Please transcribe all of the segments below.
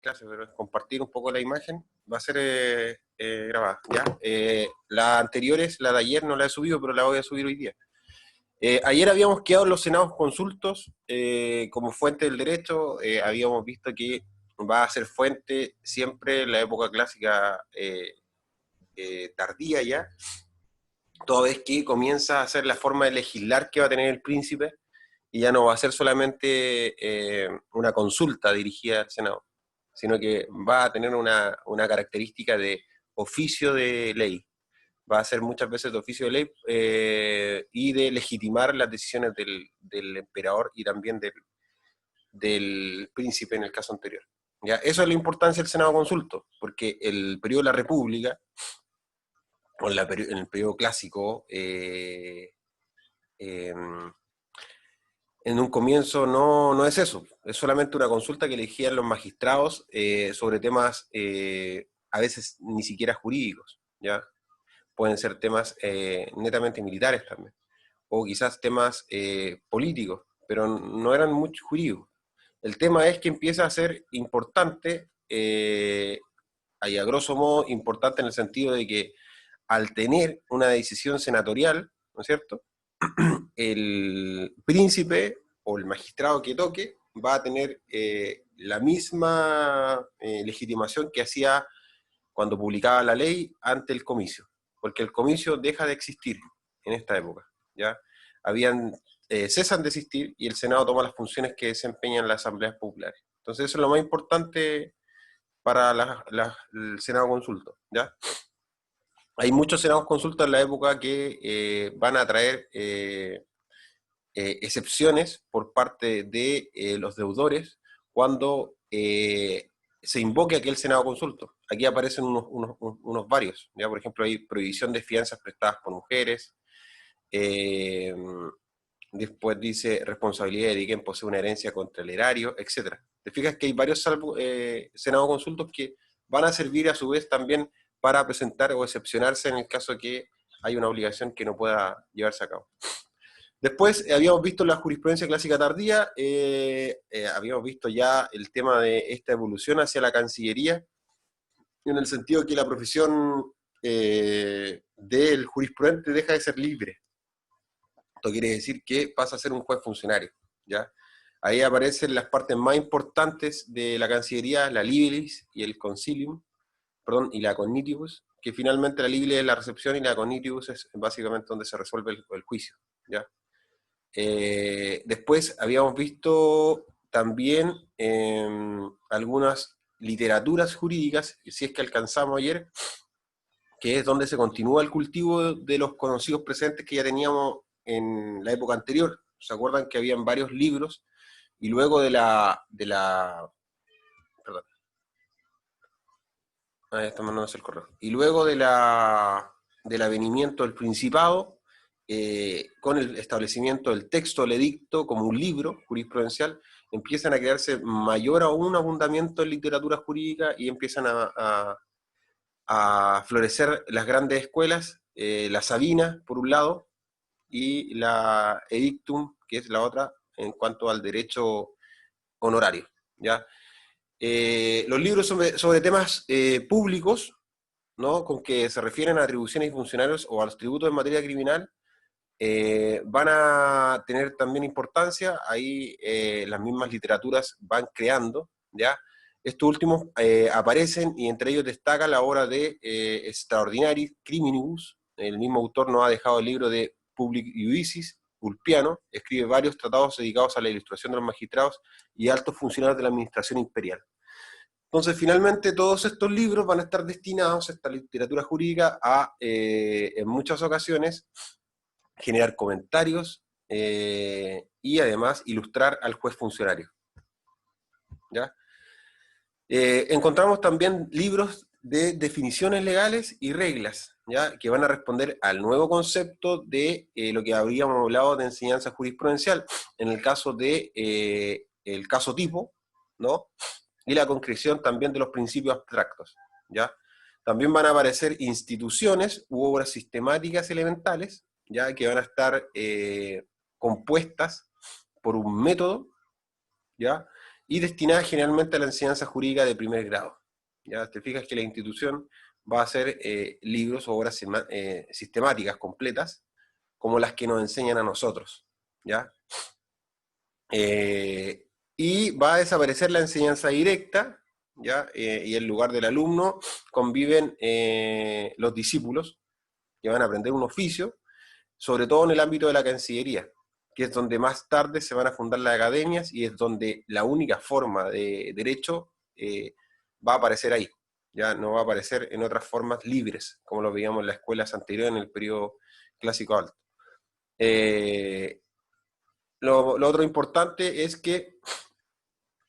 clase, pero es compartir un poco la imagen. Va a ser grabada, ¿ya? La anterior es la de ayer, no la he subido, pero la voy a subir hoy día. Ayer habíamos quedado en los senados consultos como fuente del derecho. Habíamos visto que va a ser fuente siempre en la época clásica tardía ya, toda vez que comienza a ser la forma de legislar que va a tener el príncipe, y ya no va a ser solamente una consulta dirigida al Senado, sino que va a tener una característica de oficio de ley. Va a ser muchas veces de oficio de ley y de legitimar las decisiones del emperador y también del príncipe en el caso anterior. ¿Ya? Eso es la importancia del Senado consulto, porque el periodo de la República, o en el periodo clásico, en un comienzo no es eso, es solamente una consulta que elegían los magistrados sobre temas a veces ni siquiera jurídicos, ¿ya? Pueden ser temas netamente militares también, o quizás temas políticos, pero no eran mucho jurídicos. El tema es que empieza a ser importante, y a grosso modo importante en el sentido de que al tener una decisión senatorial, ¿no es cierto?, el príncipe o el magistrado que toque va a tener la misma legitimación que hacía cuando publicaba la ley ante el comicio, porque el comicio deja de existir en esta época, ¿ya? Cesan de existir y el Senado toma las funciones que desempeñan las asambleas populares. Entonces eso es lo más importante para el Senado consulto, ¿ya? Hay muchos senados consultas en la época que van a traer excepciones por parte de los deudores cuando se invoque aquel Senado consulto. Aquí aparecen unos varios, ¿ya? Por ejemplo, hay prohibición de fianzas prestadas por mujeres, después dice responsabilidad de quien posee una herencia contra el erario, etc. Te fijas que hay varios Senado consultos que van a servir a su vez también para presentar o excepcionarse en el caso que hay una obligación que no pueda llevarse a cabo. Después habíamos visto la jurisprudencia clásica tardía, habíamos visto ya el tema de esta evolución hacia la Cancillería, en el sentido que la profesión del jurisprudente deja de ser libre. Esto quiere decir que pasa a ser un juez funcionario, ¿ya? Ahí aparecen las partes más importantes de la Cancillería, la libilis y el concilium, perdón, y la cognitibus, que finalmente la libilis es la recepción y la cognitibus es básicamente donde se resuelve el juicio, ¿ya? Después habíamos visto también algunas literaturas jurídicas, si es que alcanzamos ayer, que es donde se continúa el cultivo de los conocidos precedentes que ya teníamos en la época anterior. ¿Se acuerdan que habían varios libros? Y luego perdón, ahí está mandándose el correo. Y luego del avenimiento del Principado, con el establecimiento del texto del edicto como un libro jurisprudencial, empiezan a crearse mayor aún abundamiento en literatura jurídica y empiezan a florecer las grandes escuelas, la Sabina, por un lado, y la Edictum, que es la otra, en cuanto al derecho honorario, ¿ya? Los libros sobre temas públicos, ¿no?, con que se refieren a atribuciones y funcionarios o a los tributos en materia criminal, van a tener también importancia. Ahí las mismas literaturas van creando, ¿ya? Estos últimos aparecen y entre ellos destaca la obra de Extraordinaris Criminibus. El mismo autor nos ha dejado el libro de Public Iudicis. Ulpiano escribe varios tratados dedicados a la ilustración de los magistrados y altos funcionarios de la administración imperial. Entonces, finalmente, todos estos libros van a estar destinados, esta literatura jurídica, a, en muchas ocasiones, generar comentarios y además ilustrar al juez funcionario, ¿ya? Encontramos también libros de definiciones legales y reglas, ¿ya?, que van a responder al nuevo concepto de lo que habíamos hablado de enseñanza jurisprudencial, en el caso de el caso tipo, ¿no?, y la concreción también de los principios abstractos, ¿ya? También van a aparecer instituciones u obras sistemáticas elementales, ya que van a estar compuestas por un método, ¿ya?, y destinada generalmente a la enseñanza jurídica de primer grado. ¿Ya? Te fijas que la institución va a hacer libros o obras sistemáticas completas, como las que nos enseñan a nosotros, ¿ya? Y va a desaparecer la enseñanza directa, ¿ya? Y en lugar del alumno conviven los discípulos, que van a aprender un oficio, sobre todo en el ámbito de la Cancillería, que es donde más tarde se van a fundar las academias y es donde la única forma de derecho va a aparecer ahí. Ya no va a aparecer en otras formas libres, como lo veíamos en las escuelas anteriores en el periodo clásico alto. Lo otro importante es que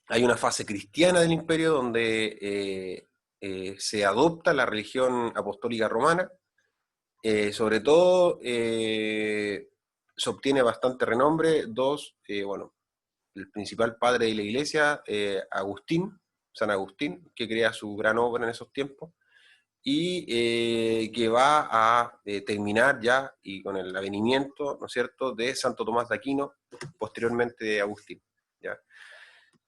hay una fase cristiana del imperio donde se adopta la religión apostólica romana. Sobre todo se obtiene bastante renombre. Bueno, el principal padre de la iglesia, Agustín, San Agustín, que crea su gran obra en esos tiempos, y que va a terminar ya, y con el avenimiento, ¿no es cierto?, de Santo Tomás de Aquino, posteriormente de Agustín, ¿ya?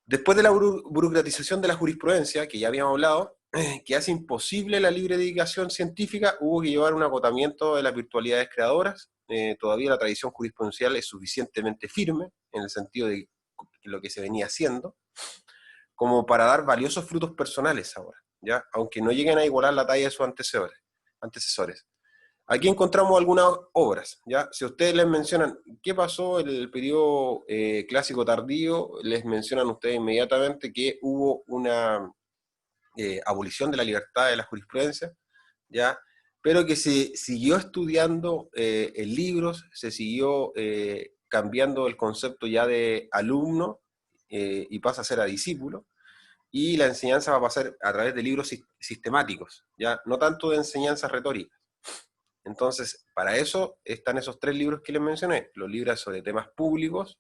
Después de la burocratización de la jurisprudencia, que ya habíamos hablado, que hace imposible la libre dedicación científica, hubo que llevar un agotamiento de las virtualidades creadoras. Todavía la tradición jurisprudencial es suficientemente firme, en el sentido de lo que se venía haciendo, como para dar valiosos frutos personales ahora, ¿ya? Aunque no lleguen a igualar la talla de sus antecesores. Aquí encontramos algunas obras, ¿ya? Si ustedes les mencionan qué pasó en el periodo clásico tardío, les mencionan ustedes inmediatamente que hubo una abolición de la libertad de la jurisprudencia, ¿ya? Pero que se siguió estudiando en libros, se siguió cambiando el concepto ya de alumno y pasa a ser a discípulo, y la enseñanza va a pasar a través de libros sistemáticos, ¿ya? No tanto de enseñanza retórica. Entonces, para eso están esos 3 libros que les mencioné, los libros sobre temas públicos,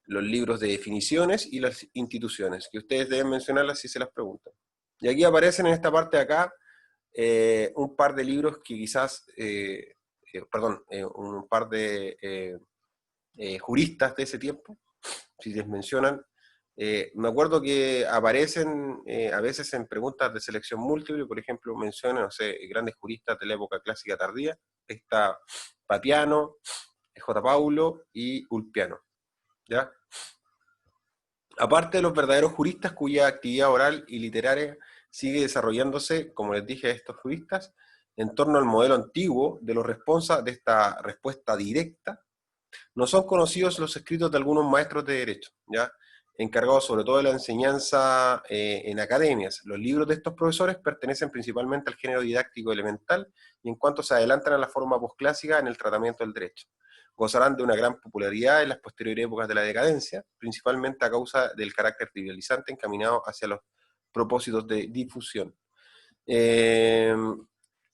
los libros de definiciones y las instituciones, que ustedes deben mencionarlas si se las preguntan. Y aquí aparecen en esta parte de acá un par de libros que quizás, un par de juristas de ese tiempo, si les mencionan. Me acuerdo que aparecen a veces en preguntas de selección múltiple, por ejemplo, mencionan, no sé, grandes juristas de la época clásica tardía. Está Papiano, J. Paulo y Ulpiano, ¿ya? Aparte de los verdaderos juristas cuya actividad oral y literaria sigue desarrollándose, como les dije a estos juristas, en torno al modelo antiguo de los responsa de esta respuesta directa, no son conocidos los escritos de algunos maestros de derecho, ¿ya? Encargados sobre todo de la enseñanza en academias. Los libros de estos profesores pertenecen principalmente al género didáctico elemental y en cuanto se adelantan a la forma posclásica en el tratamiento del derecho. Gozarán de una gran popularidad en las posteriores épocas de la decadencia, principalmente a causa del carácter trivializante encaminado hacia los propósitos de difusión.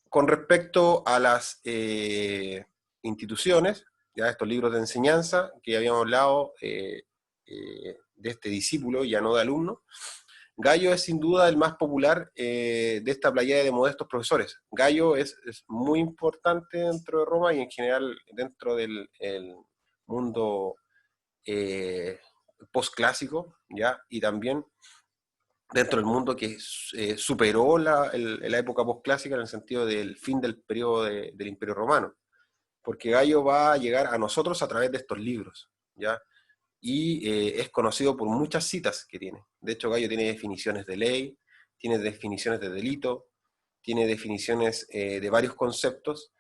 Con respecto a las instituciones, ya estos libros de enseñanza que habíamos hablado de este discípulo, ya no de alumno, Gallo es sin duda el más popular de esta playada de modestos profesores. Gallo es muy importante dentro de Roma y en general dentro del mundo postclásico, ¿ya? Y también dentro del mundo que superó la época postclásica en el sentido del fin del periodo del Imperio Romano. Porque Gallo va a llegar a nosotros a través de estos libros, ¿ya? Y es conocido por muchas citas que tiene. De hecho, Gallo tiene definiciones de ley, tiene definiciones de delito, tiene definiciones de varios conceptos,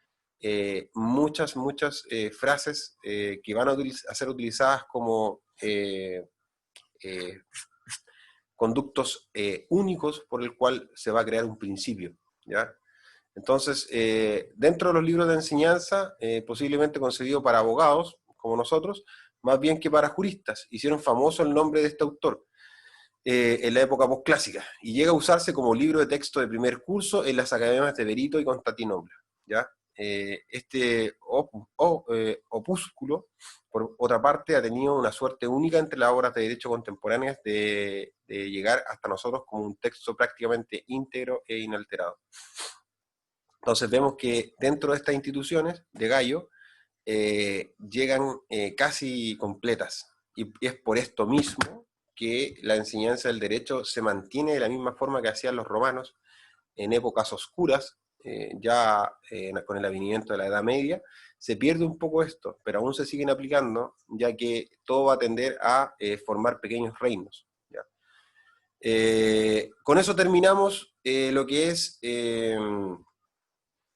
muchas frases que van a ser utilizadas como conductos únicos por el cual se va a crear un principio, ¿ya? Entonces, dentro de los libros de enseñanza, posiblemente concebido para abogados, como nosotros, más bien que para juristas, hicieron famoso el nombre de este autor en la época postclásica, y llega a usarse como libro de texto de primer curso en las academias de Verito y Constantinopla, ¿ya? Este opúsculo, por otra parte, ha tenido una suerte única entre las obras de derecho contemporáneas de llegar hasta nosotros como un texto prácticamente íntegro e inalterado. Entonces vemos que dentro de estas instituciones de Gallo llegan casi completas, y es por esto mismo que la enseñanza del derecho se mantiene de la misma forma que hacían los romanos en épocas oscuras, con el advenimiento de la Edad Media, se pierde un poco esto, pero aún se siguen aplicando, ya que todo va a tender a formar pequeños reinos. ¿Ya? Con eso terminamos lo que es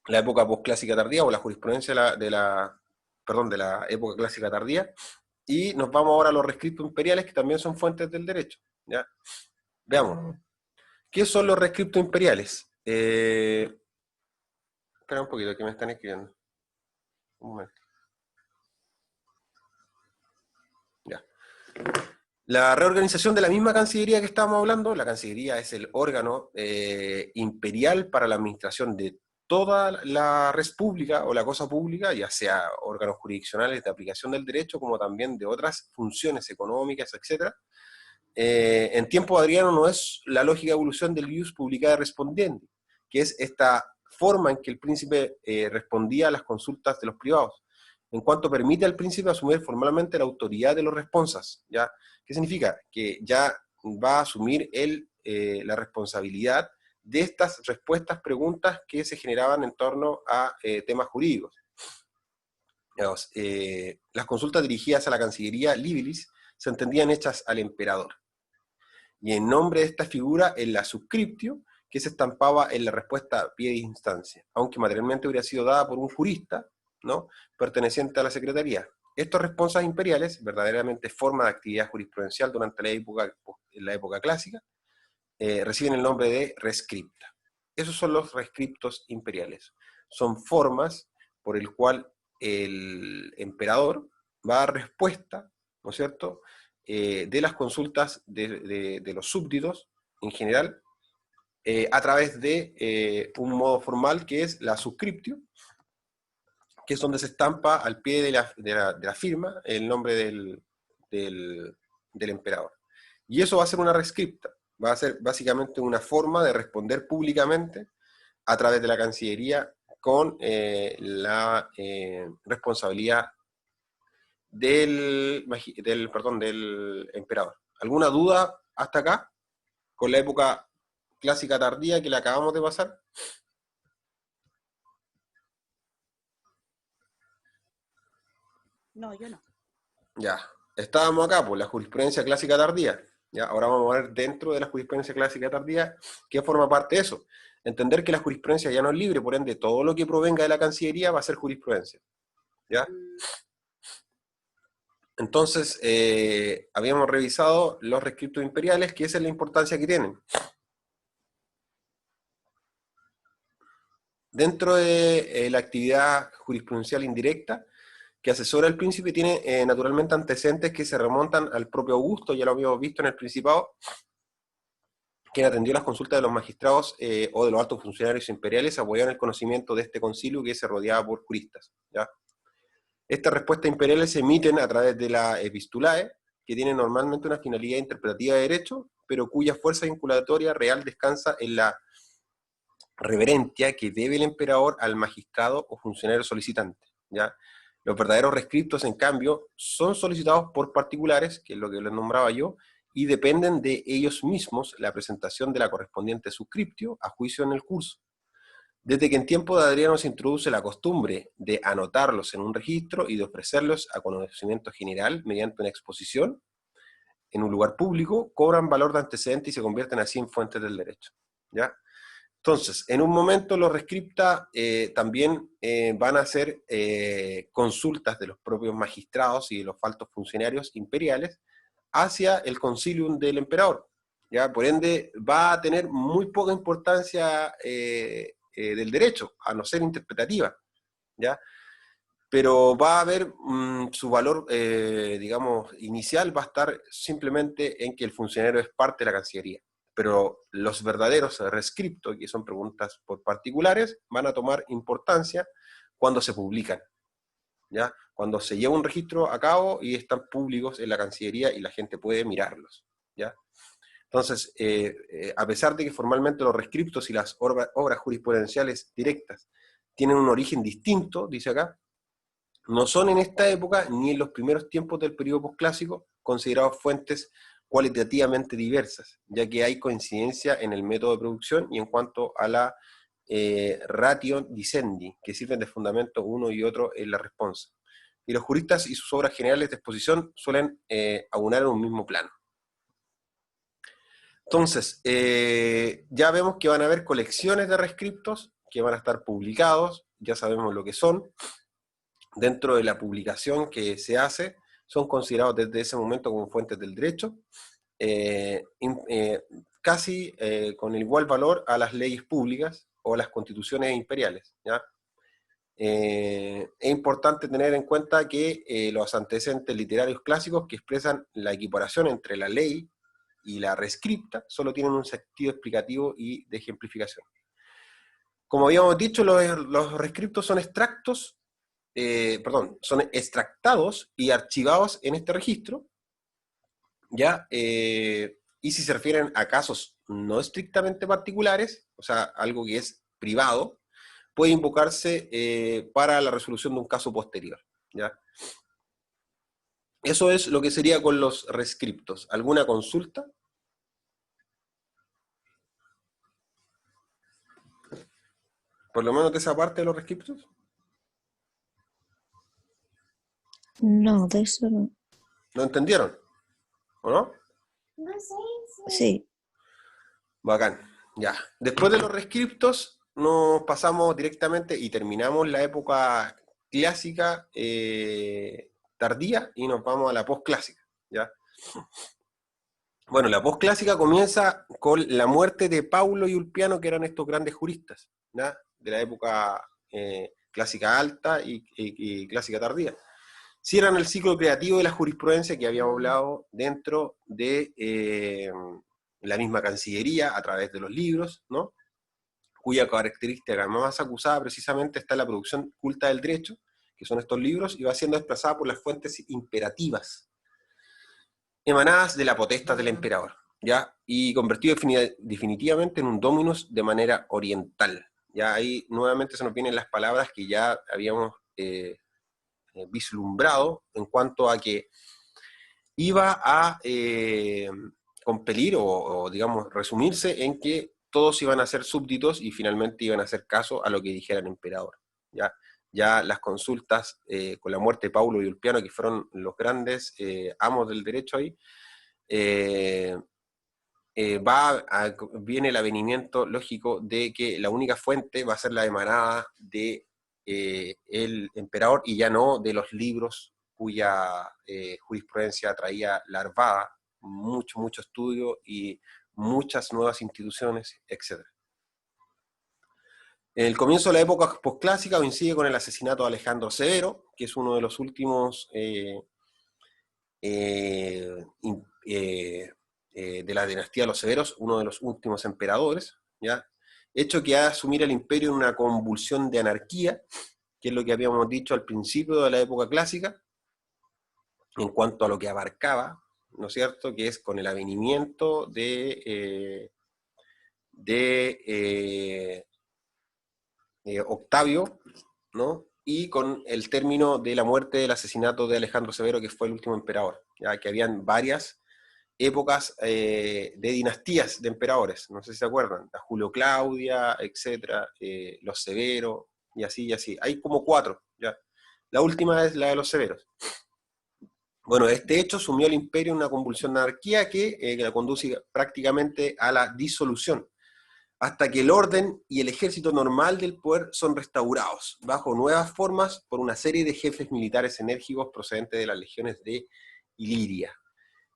la época posclásica tardía, o la jurisprudencia de la época clásica tardía, y nos vamos ahora a los rescriptos imperiales, que también son fuentes del derecho. ¿Ya? Veamos. ¿Qué son los rescriptos imperiales? Espera un poquito, que me están escribiendo. Un momento. Ya. La reorganización de la misma Cancillería que estábamos hablando, la Cancillería es el órgano imperial para la administración de toda la res pública o la cosa pública, ya sea órganos jurisdiccionales de aplicación del derecho, como también de otras funciones económicas, etc. En tiempo de Adriano no es la lógica evolución del ius publicae respondendi, que es esta forma en que el príncipe respondía a las consultas de los privados, en cuanto permite al príncipe asumir formalmente la autoridad de los responsas. ¿Ya? ¿Qué significa? Que ya va a asumir él la responsabilidad de estas respuestas, preguntas que se generaban en torno a temas jurídicos. Digamos, las consultas dirigidas a la Cancillería Libilis se entendían hechas al emperador. Y en nombre de esta figura, en la subscriptio, que se estampaba en la respuesta a pie de instancia, aunque materialmente hubiera sido dada por un jurista, ¿no?, perteneciente a la Secretaría. Estos responsas imperiales, verdaderamente forma de actividad jurisprudencial durante la época clásica, reciben el nombre de rescripta. Esos son los rescriptos imperiales. Son formas por el cual el emperador va a dar respuesta, ¿no es cierto?, de las consultas de los súbditos en general, a través de un modo formal que es la subscriptio, que es donde se estampa al pie de la firma el nombre del emperador. Y eso va a ser una rescripta, va a ser básicamente una forma de responder públicamente a través de la Cancillería con la responsabilidad del emperador. ¿Alguna duda hasta acá con la época clásica tardía que le acabamos de pasar? No, yo no. Ya, estábamos acá por la jurisprudencia clásica tardía. ¿Ya? Ahora vamos a ver dentro de la jurisprudencia clásica tardía qué forma parte de eso. Entender que la jurisprudencia ya no es libre, por ende todo lo que provenga de la Cancillería va a ser jurisprudencia. ¿Ya? Entonces, habíamos revisado los rescriptos imperiales, que esa es la importancia que tienen. Dentro de la actividad jurisprudencial indirecta, que asesora al príncipe, tiene naturalmente antecedentes que se remontan al propio Augusto, ya lo habíamos visto en el Principado, quien atendió las consultas de los magistrados o de los altos funcionarios imperiales, apoyado en el conocimiento de este concilio que se rodeaba por juristas. ¿Ya? Estas respuestas imperiales se emiten a través de la epistulae, que tiene normalmente una finalidad interpretativa de derecho, pero cuya fuerza vinculatoria real descansa en la reverencia que debe el emperador al magistrado o funcionario solicitante. ¿Ya? Los verdaderos rescriptos, en cambio, son solicitados por particulares, que es lo que les nombraba yo, y dependen de ellos mismos la presentación de la correspondiente suscriptio a juicio en el curso. Desde que en tiempo de Adriano se introduce la costumbre de anotarlos en un registro y de ofrecerlos a conocimiento general mediante una exposición en un lugar público, cobran valor de antecedente y se convierten así en fuentes del derecho. ¿Ya? Entonces, en un momento los rescripta también van a ser consultas de los propios magistrados y de los altos funcionarios imperiales hacia el concilium del emperador. ¿Ya? Por ende, va a tener muy poca importancia del derecho, a no ser interpretativa. ¿Ya? Pero va a haber su valor, digamos, inicial va a estar simplemente en que el funcionario es parte de la Cancillería. Pero los verdaderos rescriptos, que son preguntas por particulares, van a tomar importancia cuando se publican, ¿ya? Cuando se lleva un registro a cabo y están públicos en la Cancillería y la gente puede mirarlos, ¿ya? Entonces, a pesar de que formalmente los rescriptos y las obras jurisprudenciales directas tienen un origen distinto, dice acá, no son en esta época ni en los primeros tiempos del periodo posclásico considerados fuentes cualitativamente diversas, ya que hay coincidencia en el método de producción y en cuanto a la ratio dicendi, que sirven de fundamento uno y otro en la respuesta. Y los juristas y sus obras generales de exposición suelen aunar en un mismo plano. Entonces, ya vemos que van a haber colecciones de rescriptos que van a estar publicados, ya sabemos lo que son. Dentro de la publicación que se hace, son considerados desde ese momento como fuentes del derecho, casi con igual valor a las leyes públicas o a las constituciones imperiales, ¿ya? Es importante tener en cuenta que los antecedentes literarios clásicos que expresan la equiparación entre la ley y la rescripta solo tienen un sentido explicativo y de ejemplificación. Como habíamos dicho, los rescriptos son extractos, son extractados y archivados en este registro, ¿ya? Y si se refieren a casos no estrictamente particulares, o sea, algo que es privado, puede invocarse para la resolución de un caso posterior, ¿ya? Eso es lo que sería con los rescriptos. ¿Alguna consulta? Por lo menos de esa parte de los rescriptos. No, de eso no. ¿No entendieron? ¿O no? Sí. Bacán, ya. Después de los rescriptos, nos pasamos directamente y terminamos la época clásica tardía y nos vamos a la posclásica, ¿ya? Bueno, la posclásica comienza con la muerte de Paulo y Ulpiano, que eran estos grandes juristas, ¿ya? De la época clásica alta y clásica tardía. Cierran el ciclo creativo de la jurisprudencia que habíamos hablado dentro de la misma Cancillería, a través de los libros, ¿no? Cuya característica más acusada precisamente está en la producción culta del derecho, que son estos libros, y va siendo desplazada por las fuentes imperativas, emanadas de la potestad del emperador, ¿ya? Y convertido definitivamente en un dominus de manera oriental. Ya ahí nuevamente se nos vienen las palabras que ya habíamos vislumbrado en cuanto a que iba a compelir o, digamos, resumirse en que todos iban a ser súbditos y finalmente iban a hacer caso a lo que dijera el emperador. Ya las consultas con la muerte de Paulo y Ulpiano, que fueron los grandes amos del derecho ahí, viene el avenimiento lógico de que la única fuente va a ser la emanada de el emperador y ya no de los libros cuya jurisprudencia traía larvada, mucho estudio y muchas nuevas instituciones, etc. El comienzo de la época posclásica coincide con el asesinato de Alejandro Severo, que es uno de los últimos de la dinastía de los Severos, uno de los últimos emperadores, ¿ya? Hecho que ha asumir el imperio en una convulsión de anarquía, que es lo que habíamos dicho al principio de la época clásica, en cuanto a lo que abarcaba, ¿no es cierto?, que es con el avenimiento de Octavio, ¿no?, y con el término de la muerte del asesinato de Alejandro Severo, que fue el último emperador, ya que habían varias épocas de dinastías de emperadores, no sé si se acuerdan, la Julio Claudia, etcétera, los Severos, y así, y así. Hay como 4, ya. La última es la de los Severos. Bueno, este hecho sumió al imperio en una convulsión de anarquía que la conduce prácticamente a la disolución, hasta que el orden y el ejército normal del poder son restaurados, bajo nuevas formas por una serie de jefes militares enérgicos procedentes de las legiones de Iliria.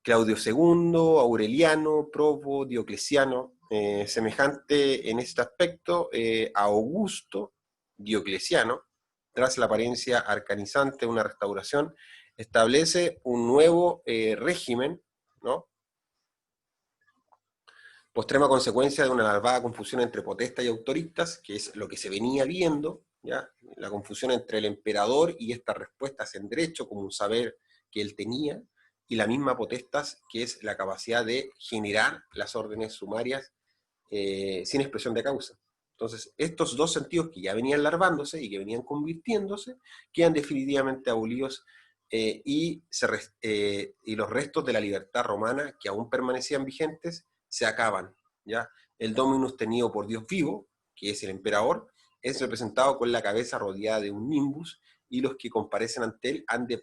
Claudio II, Aureliano, Probo, Diocleciano, semejante en este aspecto a Augusto Diocleciano, tras la apariencia arcanizante de una restauración, establece un nuevo régimen, ¿no?, postrema consecuencia de una larvada confusión entre potestas y autoristas, que es lo que se venía viendo, ¿ya? La confusión entre el emperador y estas respuestas en derecho, como un saber que él tenía, y la misma potestas, que es la capacidad de generar las órdenes sumarias sin expresión de causa. Entonces, estos dos sentidos que ya venían larvándose y que venían convirtiéndose, quedan definitivamente abolidos y los restos de la libertad romana que aún permanecían vigentes se acaban, ¿ya? El dominus tenido por Dios vivo, que es el emperador, es representado con la cabeza rodeada de un nimbus, y los que comparecen ante él han de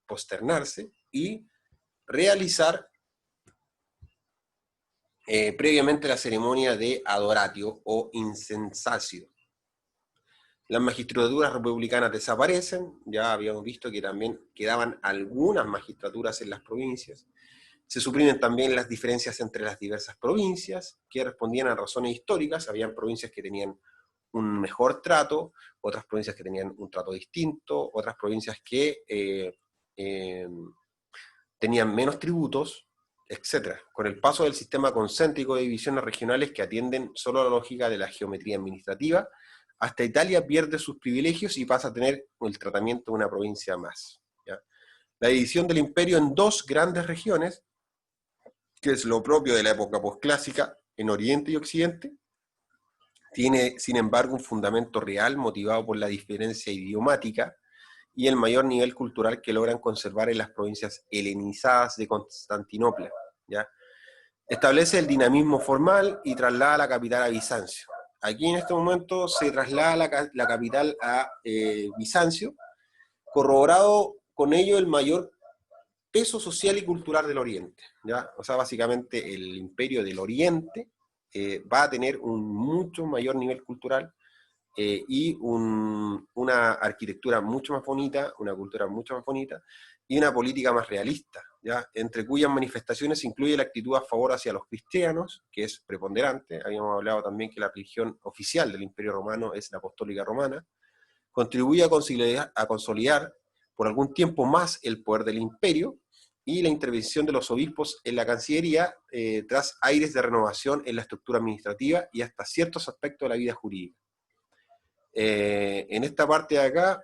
posternarse y realizar previamente la ceremonia de adoratio o incensatio. Las magistraturas republicanas desaparecen, ya habíamos visto que también quedaban algunas magistraturas en las provincias. Se suprimen también las diferencias entre las diversas provincias, que respondían a razones históricas. Habían provincias que tenían un mejor trato, otras provincias que tenían un trato distinto, otras provincias que tenían menos tributos, etc. Con el paso del sistema concéntrico de divisiones regionales que atienden solo a la lógica de la geometría administrativa, hasta Italia pierde sus privilegios y pasa a tener el tratamiento de una provincia más, ¿ya? La división del imperio en dos grandes regiones, que es lo propio de la época posclásica, en Oriente y Occidente, tiene, sin embargo, un fundamento real motivado por la diferencia idiomática y el mayor nivel cultural que logran conservar en las provincias helenizadas de Constantinopla, ¿ya? Establece el dinamismo formal y traslada la capital a Bizancio. Aquí en este momento se traslada la capital a Bizancio, corroborado con ello el mayor peso social y cultural del Oriente, ¿ya? O sea, básicamente el imperio del Oriente va a tener un mucho mayor nivel cultural y una arquitectura mucho más bonita, una cultura mucho más bonita, y una política más realista, ¿ya? Entre cuyas manifestaciones incluye la actitud a favor hacia los cristianos, que es preponderante. Habíamos hablado también que la religión oficial del Imperio Romano es la Apostólica Romana. Contribuye a consolidar por algún tiempo más el poder del imperio, y la intervención de los obispos en la Cancillería tras aires de renovación en la estructura administrativa y hasta ciertos aspectos de la vida jurídica. En esta parte de acá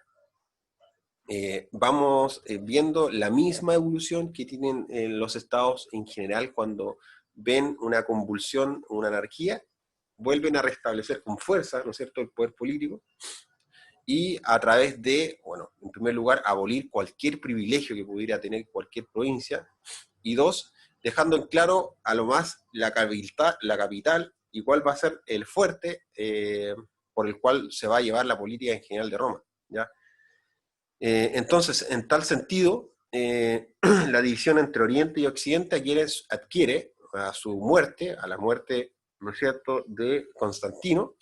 vamos viendo la misma evolución que tienen los estados en general cuando ven una convulsión, una anarquía, vuelven a restablecer con fuerza, ¿no es cierto?, el poder político, y a través de, bueno, en primer lugar, abolir cualquier privilegio que pudiera tener cualquier provincia, y dos, dejando en claro a lo más la capital y cuál va a ser el fuerte por el cual se va a llevar la política en general de Roma, ¿ya? Entonces, en tal sentido, la división entre Oriente y Occidente adquiere a su muerte, a la muerte, ¿no es cierto?, de Constantino,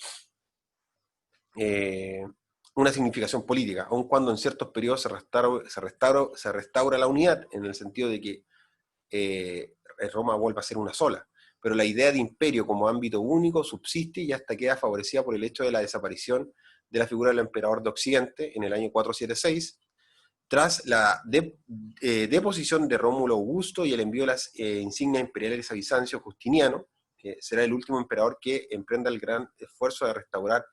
una significación política, aun cuando en ciertos periodos se restaura la unidad, en el sentido de que Roma vuelve a ser una sola. Pero la idea de imperio como ámbito único subsiste y hasta queda favorecida por el hecho de la desaparición de la figura del emperador de Occidente en el año 476, tras la deposición de Rómulo Augusto y el envío de las insignias imperiales a Bizancio Justiniano, que será el último emperador que emprenda el gran esfuerzo de restaurar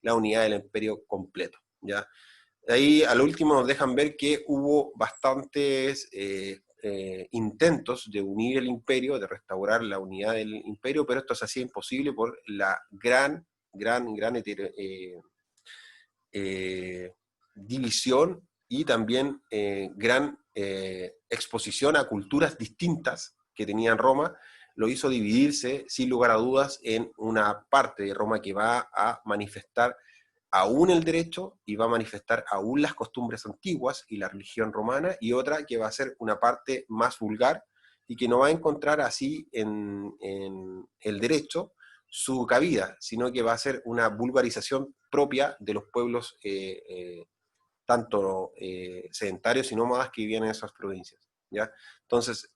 la unidad del imperio completo, ¿ya? Ahí al último nos dejan ver que hubo bastantes intentos de unir el imperio, de restaurar la unidad del imperio, pero esto se hacía imposible por la gran división y también gran exposición a culturas distintas que tenía Roma. Lo hizo dividirse, sin lugar a dudas, en una parte de Roma que va a manifestar aún el derecho y va a manifestar aún las costumbres antiguas y la religión romana, y otra que va a ser una parte más vulgar y que no va a encontrar así en el derecho su cabida, sino que va a ser una vulgarización propia de los pueblos tanto sedentarios y nómadas que vivían en esas provincias, ¿ya? Entonces,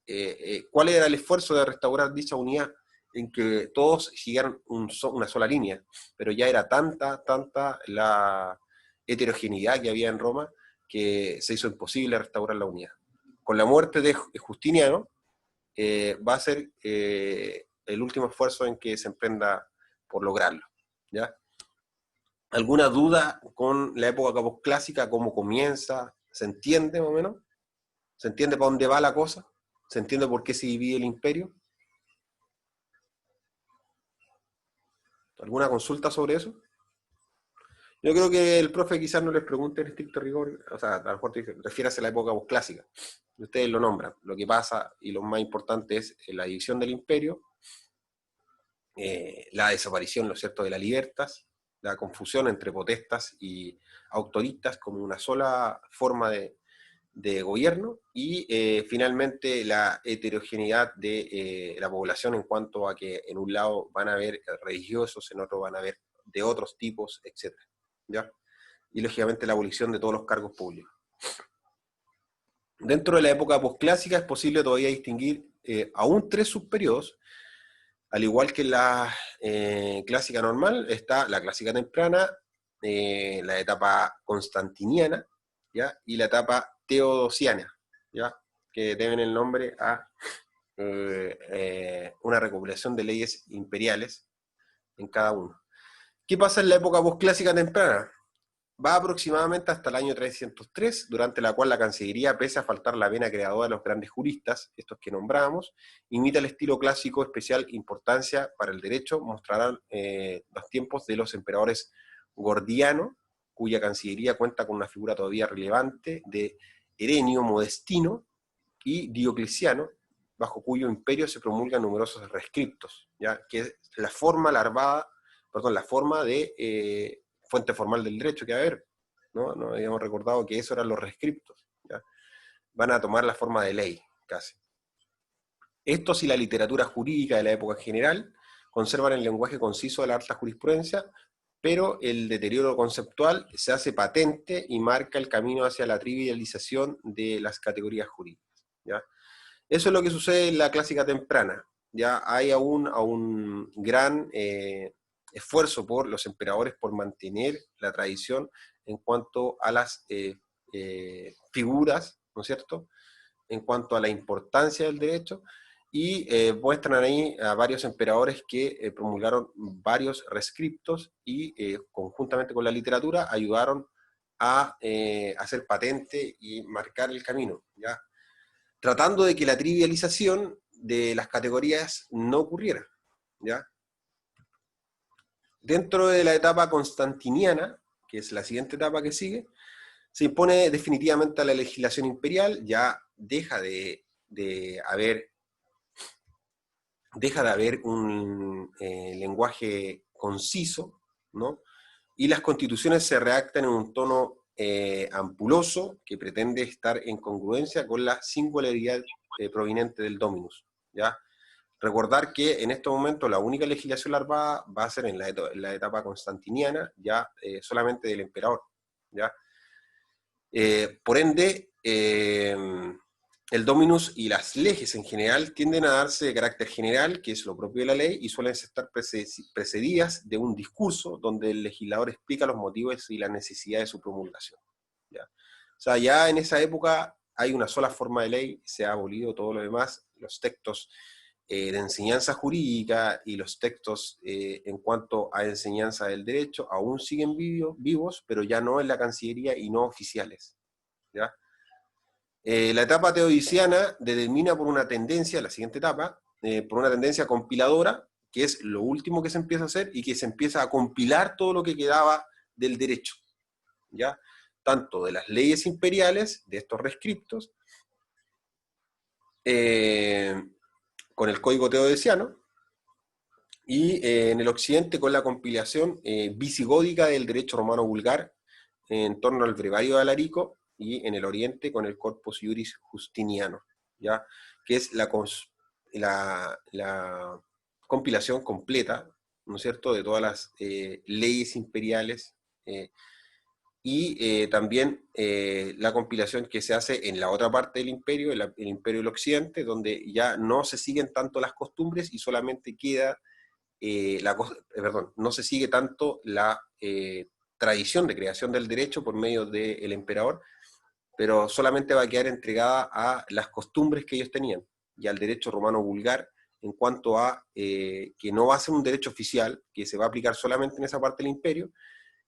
¿cuál era el esfuerzo de restaurar dicha unidad? En que todos siguieran una sola línea, pero ya era tanta la heterogeneidad que había en Roma que se hizo imposible restaurar la unidad. Con la muerte de Justiniano va a ser el último esfuerzo en que se emprenda por lograrlo, ¿ya? ¿Alguna duda con la época posclásica, cómo comienza? ¿Se entiende más o menos? ¿Se entiende para dónde va la cosa? ¿Se entiende por qué se divide el imperio? ¿Alguna consulta sobre eso? Yo creo que el profe quizás no les pregunte en estricto rigor, o sea, a lo mejor refiérase a la época posclásica. Ustedes lo nombran. Lo que pasa, y lo más importante, es la división del imperio, la desaparición, ¿no es cierto?, de la libertas, la confusión entre potestas y autoristas como una sola forma de gobierno, y finalmente la heterogeneidad de la población en cuanto a que en un lado van a haber religiosos, en otro van a haber de otros tipos, etc. ¿Ya? Y lógicamente la abolición de todos los cargos públicos. Dentro de la época posclásica es posible todavía distinguir aún 3 subperiodos. Al igual que la clásica normal, está la clásica temprana, la etapa constantiniana, ¿ya? Y la etapa teodosiana, ¿ya? Que deben el nombre a una recopilación de leyes imperiales en cada uno. ¿Qué pasa en la época posclásica temprana? Va aproximadamente hasta el año 303, durante la cual la Cancillería, pese a faltar la vena creadora de los grandes juristas, estos que nombrábamos, imita el estilo clásico. Especial importancia para el derecho mostrarán los tiempos de los emperadores Gordiano, cuya Cancillería cuenta con una figura todavía relevante, de Herenio Modestino y Diocleciano, bajo cuyo imperio se promulgan numerosos rescriptos, ¿ya? Que es la forma la forma de fuente formal del derecho que va a haber, ¿no? No habíamos recordado que eso eran los rescriptos, ¿ya? Van a tomar la forma de ley, casi. Estos y la literatura jurídica de la época en general conservan el lenguaje conciso de la alta jurisprudencia, pero el deterioro conceptual se hace patente y marca el camino hacia la trivialización de las categorías jurídicas, ¿ya? Eso es lo que sucede en la clásica temprana. Ya hay aún un gran esfuerzo por los emperadores por mantener la tradición en cuanto a las figuras, ¿no es cierto?, en cuanto a la importancia del derecho, y muestran ahí a varios emperadores que promulgaron varios rescriptos y conjuntamente con la literatura ayudaron a hacer patente y marcar el camino, ¿ya? Tratando de que la trivialización de las categorías no ocurriera, ¿ya? Dentro de la etapa constantiniana, que es la siguiente etapa que sigue, se impone definitivamente a la legislación imperial, ya deja de haber un lenguaje conciso, ¿no? Y las constituciones se redactan en un tono ampuloso que pretende estar en congruencia con la singularidad proveniente del dominus, ¿ya? Recordar que en este momento la única legislación larvada va a ser en la etapa constantiniana, ya solamente del emperador, ¿ya? Por ende, el dominus y las leyes en general tienden a darse de carácter general, que es lo propio de la ley, y suelen estar precedidas de un discurso donde el legislador explica los motivos y la necesidad de su promulgación, ¿ya? O sea, ya en esa época hay una sola forma de ley, se ha abolido todo lo demás, los textos de enseñanza jurídica y los textos en cuanto a enseñanza del derecho aún siguen vivos, pero ya no en la Cancillería y no oficiales, ¿ya? La etapa teodiciana determina por una tendencia, la siguiente etapa, por una tendencia compiladora, que es lo último que se empieza a hacer, y que se empieza a compilar todo lo que quedaba del derecho, ¿ya? Tanto de las leyes imperiales, de estos rescriptos, con el código teodosiano, y en el occidente con la compilación visigódica del derecho romano vulgar en torno al brevario de Alarico, y en el oriente con el Corpus Juris Justiniano, ¿ya? Que es la compilación completa, ¿no es cierto?, de todas las leyes imperiales, y también la compilación que se hace en la otra parte del imperio, el imperio del occidente, donde ya no se siguen tanto las costumbres y solamente queda no se sigue tanto la tradición de creación del derecho por medio del emperador, pero solamente va a quedar entregada a las costumbres que ellos tenían y al derecho romano vulgar, en cuanto a que no va a ser un derecho oficial, que se va a aplicar solamente en esa parte del imperio,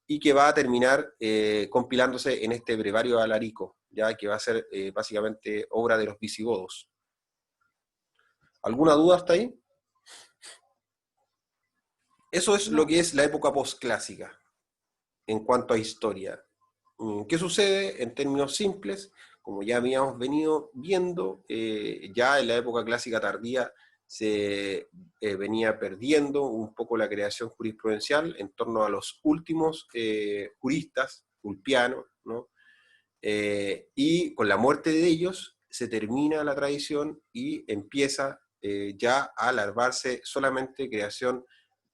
y que va a terminar compilándose en este brevario de Alarico, ya que va a ser básicamente obra de los visigodos. ¿Alguna duda hasta ahí? Eso es lo No. que es la época posclásica. en cuanto a historia. ¿Qué sucede? En términos simples, como ya habíamos venido viendo, ya en la época clásica tardía se venía perdiendo un poco la creación jurisprudencial en torno a los últimos juristas, Ulpiano, ¿no? Y con la muerte de ellos se termina la tradición y empieza ya a alarvarse solamente creación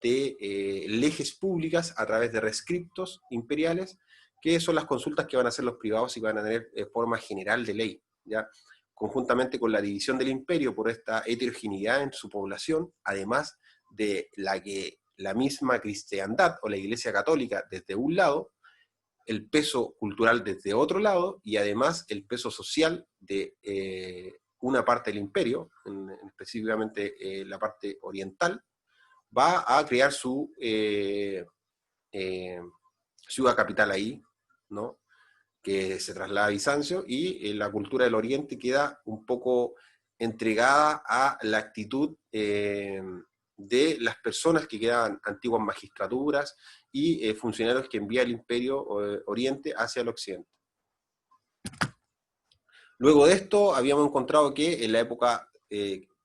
de leyes públicas a través de rescriptos imperiales, que son las consultas que van a hacer los privados y van a tener forma general de ley, ¿ya? Conjuntamente con la división del imperio por esta heterogeneidad en su población, además de la que la misma cristiandad o la Iglesia Católica desde un lado, el peso cultural desde otro lado, y además el peso social de una parte del imperio, específicamente la parte oriental, va a crear su ciudad capital ahí, ¿no? Que se traslada a Bizancio, y la cultura del oriente queda un poco entregada a la actitud de las personas que quedaban antiguas magistraturas y funcionarios que envía el imperio oriente hacia el occidente. Luego de esto habíamos encontrado que en la época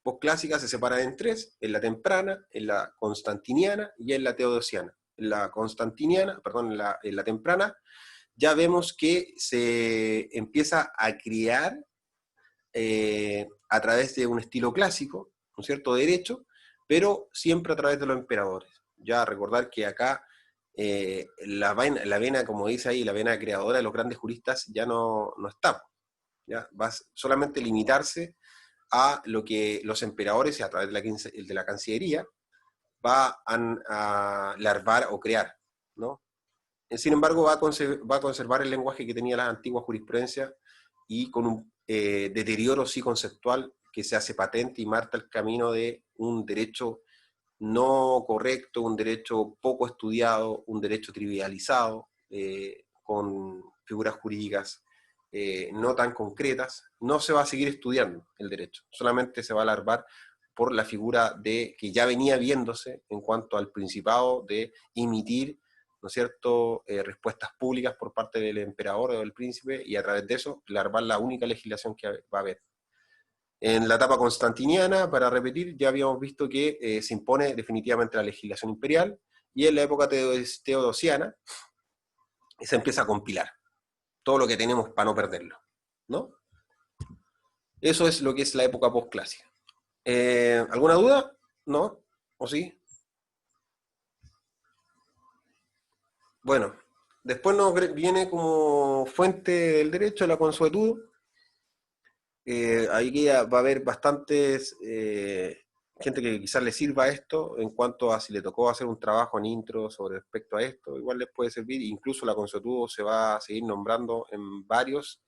postclásica se separan en tres: en la temprana, en la constantiniana y en la teodosiana. En la constantiniana, perdón, en la temprana, ya vemos que se empieza a crear a través de un estilo clásico, ¿no es cierto?, derecho, pero siempre a través de los emperadores. Ya recordar que acá la vena, como dice ahí, la vena creadora de los grandes juristas ya no está. ¿Ya? Va a solamente limitarse a lo que los emperadores, a través de la Cancillería, va a larvar o crear, ¿no? Sin embargo, va a conservar el lenguaje que tenía la antigua jurisprudencia, y con un deterioro sí conceptual que se hace patente y marca el camino de un derecho no correcto, un derecho poco estudiado, un derecho trivializado, con figuras jurídicas no tan concretas. No se va a seguir estudiando el derecho, solamente se va a alarvar por la figura de que ya venía viéndose en cuanto al principado de emitir, ¿no es cierto?, respuestas públicas por parte del emperador o del príncipe, y a través de eso larvar la única legislación que va a haber. En la etapa constantiniana, para repetir, ya habíamos visto que se impone definitivamente la legislación imperial, y en la época teodosiana se empieza a compilar todo lo que tenemos para no perderlo, ¿no? Eso es lo que es la época postclásica. ¿Alguna duda? ¿No? ¿O sí? Bueno, después nos viene como fuente del derecho la consuetud. Ahí va a haber bastantes gente que quizás le sirva esto en cuanto a si le tocó hacer un trabajo en intro sobre respecto a esto, igual les puede servir. Incluso la consuetudo se va a seguir nombrando en varios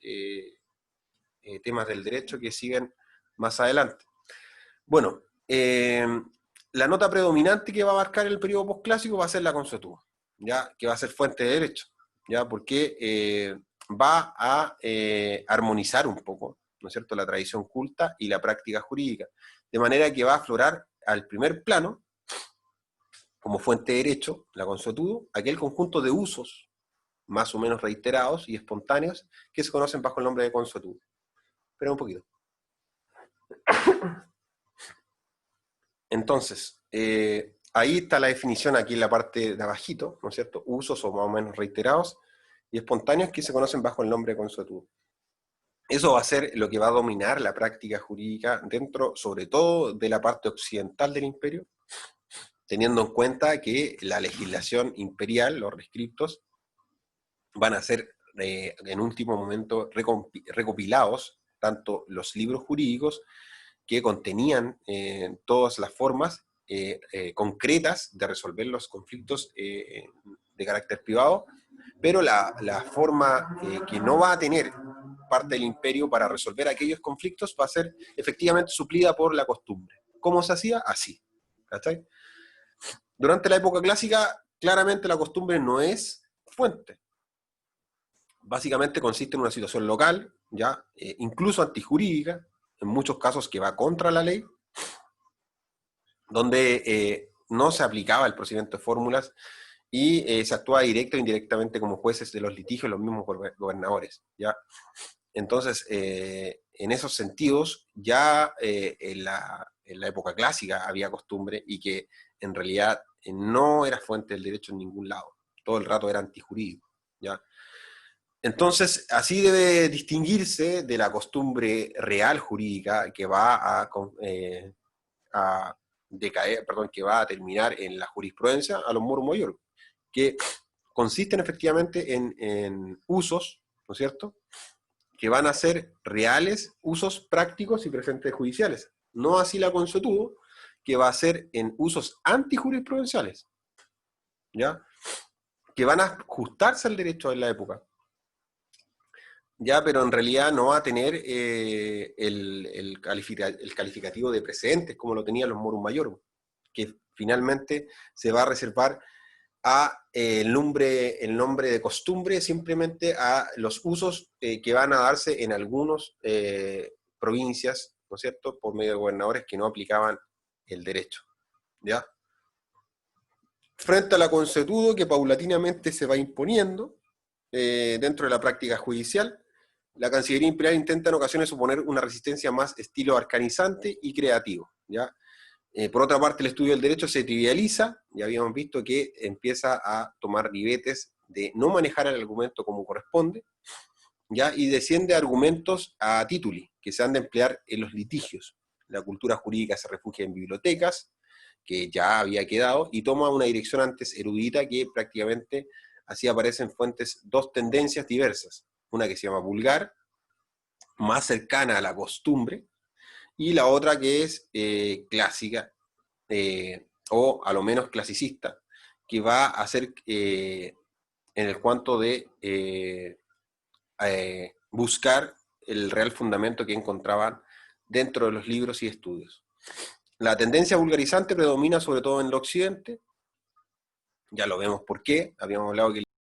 temas del derecho que siguen más adelante. Bueno, la nota predominante que va a marcar el periodo postclásico va a ser la consuetudo, ¿ya? Que va a ser fuente de derecho, ¿ya? Porque va a armonizar un poco, ¿no es cierto?, la tradición culta y la práctica jurídica, de manera que va a aflorar al primer plano, como fuente de derecho, la consuetudo, aquel conjunto de usos más o menos reiterados y espontáneos que se conocen bajo el nombre de consuetudo. Espera un poquito. Entonces, ahí está la definición aquí en la parte de abajito, ¿no es cierto? Usos o más o menos reiterados y espontáneos que se conocen bajo el nombre de consuetudo. Eso va a ser lo que va a dominar la práctica jurídica dentro, sobre todo, de la parte occidental del imperio, teniendo en cuenta que la legislación imperial, los rescriptos, van a ser en último momento recopilados, tanto los libros jurídicos que contenían todas las formas concretas de resolver los conflictos de carácter privado, pero la forma que no va a tener parte del imperio para resolver aquellos conflictos va a ser efectivamente suplida por la costumbre. ¿Cómo se hacía? Así. ¿Cachai? Durante la época clásica, claramente la costumbre no es fuente. Básicamente consiste en una situación local, ya incluso antijurídica, en muchos casos que va contra la ley, donde no se aplicaba el procedimiento de fórmulas y se actuaba directo e indirectamente como jueces de los litigios los mismos gobernadores, ¿ya? Entonces, en esos sentidos, ya en la época clásica había costumbre y que en realidad no era fuente del derecho en ningún lado, todo el rato era antijurídico, ¿ya? Entonces, así debe distinguirse de la costumbre real jurídica que va a decaer, perdón, que va a terminar en la jurisprudencia a los morum maiorum, que consisten efectivamente en usos, ¿no es cierto?, que van a ser reales, usos prácticos y presentes judiciales. No así la consuetudo, que va a ser en usos antijurisprudenciales, ¿ya?, que van a ajustarse al derecho de la época, ya, pero en realidad no va a tener el calificativo de precedentes como lo tenían los morum maiorum, que finalmente se va a reservar a el nombre de costumbre simplemente a los usos que van a darse en algunas provincias, ¿no es cierto?, por medio de gobernadores que no aplicaban el derecho, ¿ya? Frente a la consuetudo que paulatinamente se va imponiendo dentro de la práctica judicial, la Cancillería Imperial intenta en ocasiones suponer una resistencia más estilo arcanizante y creativo, ¿ya? Por otra parte, el estudio del derecho se trivializa, ya habíamos visto que empieza a tomar ribetes de no manejar el argumento como corresponde, ¿ya? Y desciende a argumentos a tituli, que se han de emplear en los litigios. La cultura jurídica se refugia en bibliotecas, que ya había quedado, y toma una dirección antes erudita que prácticamente así aparecen fuentes, dos tendencias diversas. Una que se llama vulgar, más cercana a la costumbre, y la otra que es clásica, o a lo menos clasicista, que va a ser en el cuanto de buscar el real fundamento que encontraban dentro de los libros y estudios. La tendencia vulgarizante predomina sobre todo en el occidente, ya lo vemos por qué, habíamos hablado que